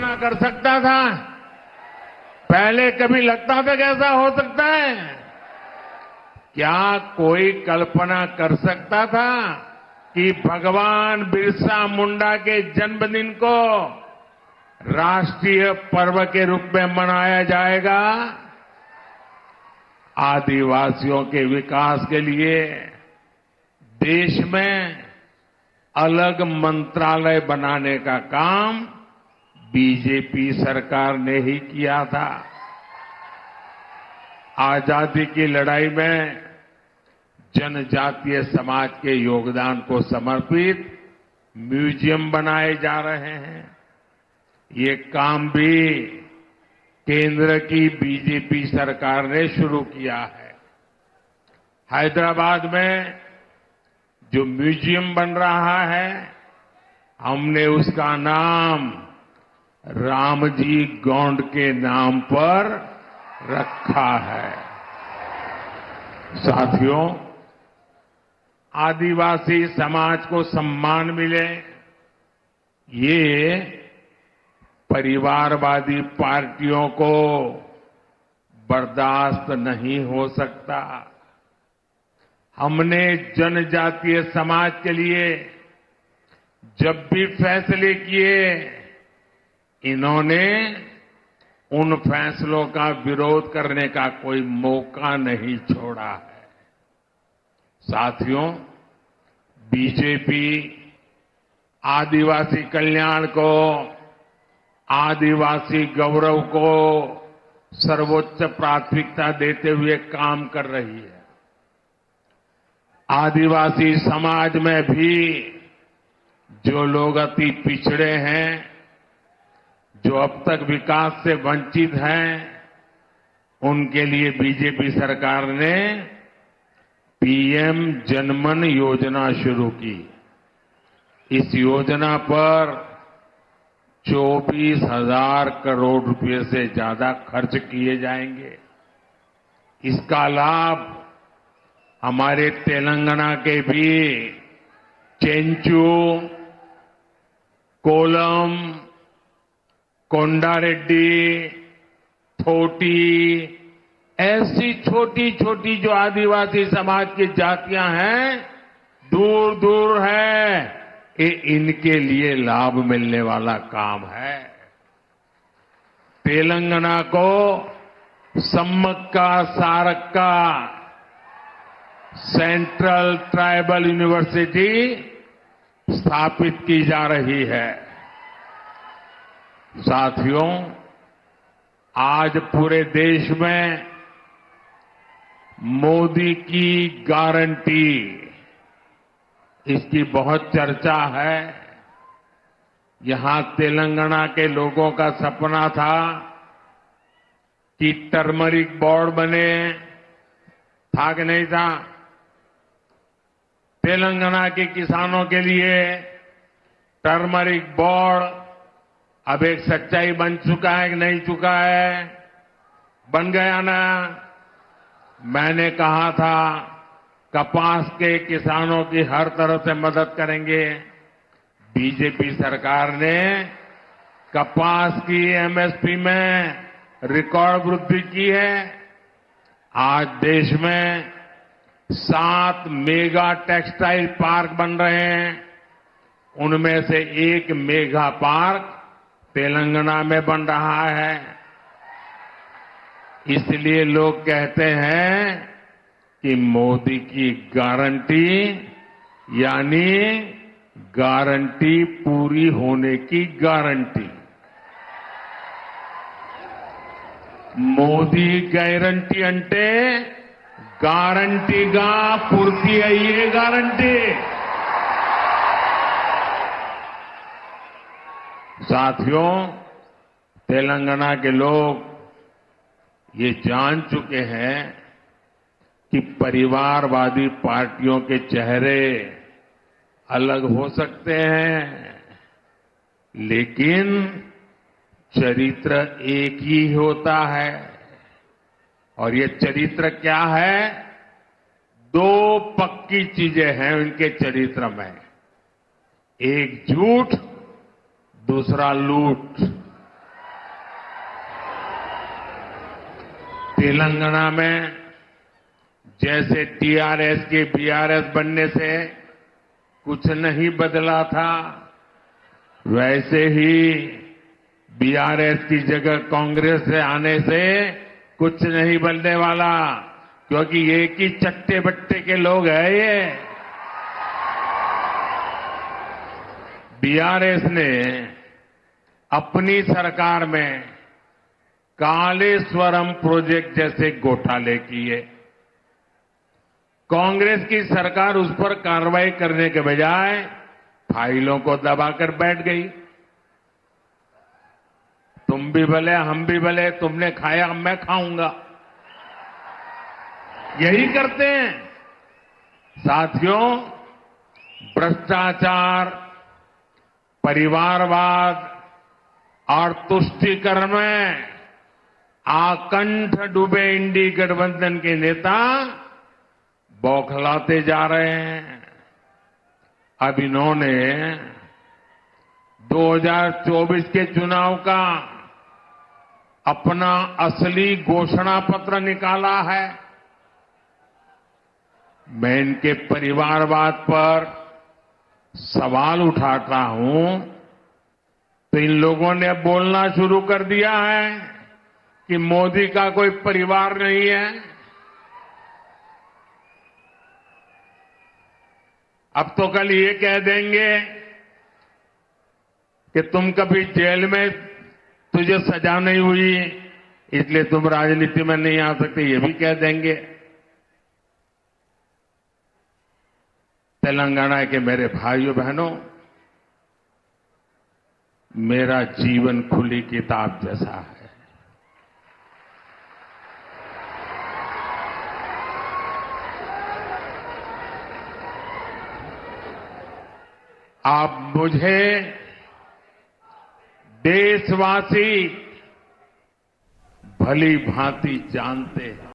कल्पना कर सकता था? पहले कभी लगता था कि ऐसा हो सकता है? क्या कोई कल्पना कर सकता था कि भगवान बिरसा मुंडा के जन्मदिन को राष्ट्रीय पर्व के रूप में मनाया जाएगा? आदिवासियों के विकास के लिए देश में अलग मंत्रालय बनाने का काम बीजेपी सरकार ने ही किया था। आजादी की लड़ाई में जनजातीय समाज के योगदान को समर्पित म्यूजियम बनाए जा रहे हैं। ये काम भी केंद्र की बीजेपी सरकार ने शुरू किया है। हैदराबाद में जो म्यूजियम बन रहा है, हमने उसका नाम रामजी गोंड के नाम पर रखा है। साथियों, आदिवासी समाज को सम्मान मिले, ये परिवारवादी पार्टियों को बर्दाश्त नहीं हो सकता। हमने जनजातीय समाज के लिए जब भी फैसले किए, इन्होंने उन फैसलों का विरोध करने का कोई मौका नहीं छोड़ा है। साथियों, बीजेपी आदिवासी कल्याण को, आदिवासी गौरव को सर्वोच्च प्राथमिकता देते हुए काम कर रही है। आदिवासी समाज में भी जो लोग अति पिछड़े हैं, जो अब तक विकास से वंचित हैं, उनके लिए बीजेपी सरकार ने पीएम जनमन योजना शुरू की। इस योजना पर 24,000 करोड़ रुपए से ज्यादा खर्च किए जाएंगे। इसका लाभ हमारे तेलंगाना के भी चेंचू, कोलम, कोंडारेड्डी, थोटी, ऐसी छोटी छोटी जो आदिवासी समाज की जातियां हैं, दूर दूर है, ये इनके लिए लाभ मिलने वाला काम है। तेलंगाना को Sammakka Sarakka central tribal university स्थापित की जा रही है। साथियों, आज पूरे देश में मोदी की गारंटी, इसकी बहुत चर्चा है। यहां तेलंगाना के लोगों का सपना था कि टर्मरिक बोर्ड बने, था कि नहीं था? तेलंगाना के किसानों के लिए टर्मरिक बोर्ड अब एक सच्चाई बन चुका है कि नहीं चुका है? बन गया ना? मैंने कहा था कपास के किसानों की हर तरह से मदद करेंगे। बीजेपी सरकार ने कपास की एमएसपी में रिकॉर्ड वृद्धि की है। आज देश में 7 मेगा टेक्सटाइल पार्क बन रहे हैं। उनमें से एक मेगा पार्क तेलंगाना में बन रहा है। इसलिए लोग कहते हैं कि मोदी की गारंटी यानी गारंटी पूरी होने की गारंटी। మోదీ గ్యారంటీ అంటే గ్యారంటీగా పూర్తి అయ్యే గ్యారంటీ। साथियों, तेलंगाना के लोग ये जान चुके हैं कि परिवारवादी पार्टियों के चेहरे अलग हो सकते हैं, लेकिन चरित्र एक ही होता है। और ये चरित्र क्या है? 2 पक्की चीजें हैं उनके चरित्र में, एक झूठ, दूसरा लूट। तेलंगाना में जैसे टीआरएस के बीआरएस बनने से कुछ नहीं बदला था, वैसे ही बीआरएस की जगह कांग्रेस से आने से कुछ नहीं बदलने वाला, क्योंकि एक ही चट्टे बट्टे के लोग हैं ये। बीआरएस ने अपनी सरकार में कालेश्वरम प्रोजेक्ट जैसे घोटाले किए। कांग्रेस की सरकार उस पर कार्रवाई करने के बजाय फाइलों को दबाकर बैठ गई। तुम भी भले हम भी भले, तुमने खाया मैं खाऊंगा, यही करते हैं। साथियों, भ्रष्टाचार, परिवारवाद और तुष्टीकरण में आकंठ डूबे इंडी गठबंधन के नेता बौखलाते जा रहे हैं। अब इन्होंने 2024 के चुनाव का अपना असली घोषणा पत्र निकाला है। मैं इनके परिवारवाद पर सवाल उठाता हूं तो इन लोगों ने बोलना शुरू कर दिया है कि मोदी का कोई परिवार नहीं है। अब तो कल ये कह देंगे कि तुम कभी जेल में तुझे सजा नहीं हुई इसलिए तुम राजनीति में नहीं आ सकते, ये भी कह देंगे। तेलंगाना के मेरे भाइयों बहनों, मेरा जीवन खुली किताब जैसा है। आप मुझे देशवासी भली भांति जानते हैं।